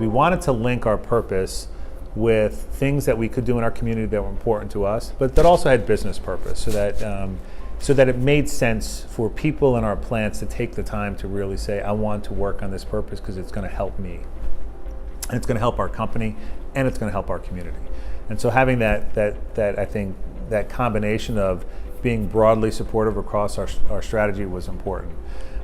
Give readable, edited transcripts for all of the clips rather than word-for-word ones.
we wanted to link our purpose with things that we could do in our community that were important to us, but that also had business purpose, so that it made sense for people in our plants to take the time to really say, I want to work on this purpose because it's going to help me, and it's going to help our company, and it's going to help our community. And so having that I think that combination of being broadly supportive across our strategy was important.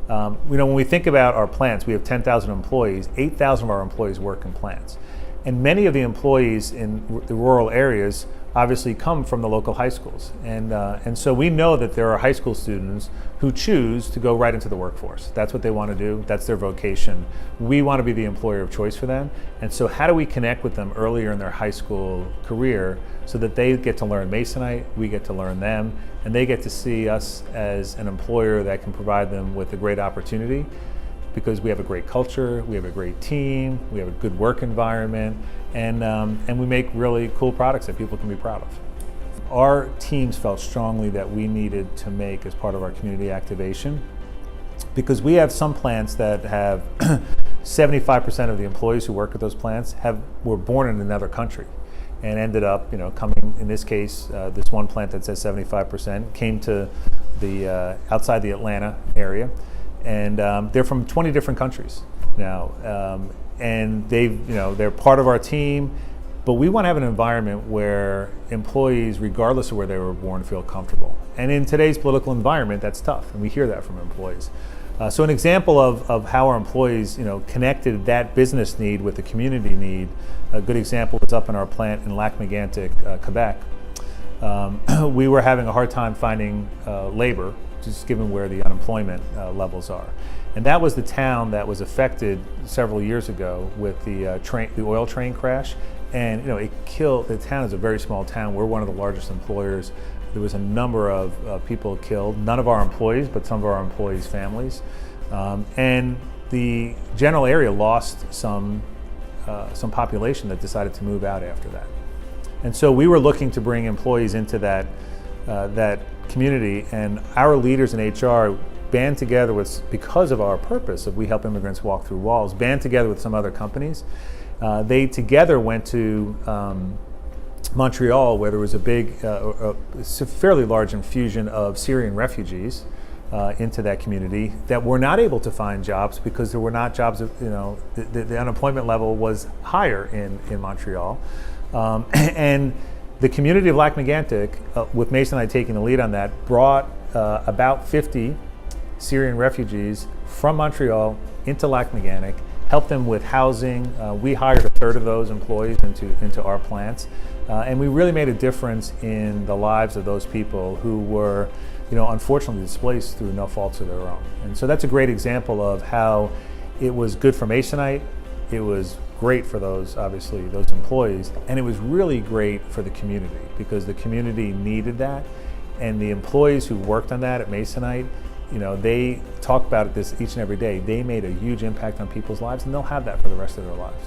When we think about our plants, we have 10,000 employees. 8,000 of our employees work in plants. And many of the employees in the rural areas obviously come from the local high schools. And so we know that there are high school students who choose to go right into the workforce. That's what they want to do. That's their vocation. We want to be the employer of choice for them. And so how do we connect with them earlier in their high school career so that they get to learn Masonite, we get to learn them, and they get to see us as an employer that can provide them with a great opportunity, because we have a great culture, we have a great team, we have a good work environment, and we make really cool products that people can be proud of. Our teams felt strongly that we needed to make as part of our community activation, because we have some plants that have 75% of the employees who work at those plants were born in another country and ended up coming, in this case, this one plant that says 75% came to the outside the Atlanta area. And they're from 20 different countries now, and they're part of our team. But we want to have an environment where employees, regardless of where they were born, feel comfortable. And in today's political environment, that's tough, and we hear that from employees. So an example of how our employees, connected that business need with the community need. A good example is up in our plant in Lac-Mégantic, Quebec. We were having a hard time finding labor, just given where the unemployment levels are. And that was the town that was affected several years ago with the oil train crash. And it killed, the town is a very small town. We're one of the largest employers. There was a number of people killed, none of our employees, but some of our employees' families. And the general area lost some population that decided to move out after that. And so we were looking to bring employees into that community, and our leaders in HR band together because of our purpose of we help immigrants walk through walls, band together with some other companies. They together went to Montreal, where there was a big, fairly large infusion of Syrian refugees into that community that were not able to find jobs because there were not jobs. The unemployment level was higher in Montreal, and the community of Lac-Mégantic, with Masonite taking the lead on that, brought about 50 Syrian refugees from Montreal into Lac-Mégantic, helped them with housing. We hired a third of those employees into our plants, and we really made a difference in the lives of those people who were, unfortunately displaced through no faults of their own. And so that's a great example of how it was good for Masonite. It was great for those employees, and it was really great for the community because the community needed that, and the employees who worked on that at Masonite, they talk about it each and every day. They made a huge impact on people's lives, and they'll have that for the rest of their lives.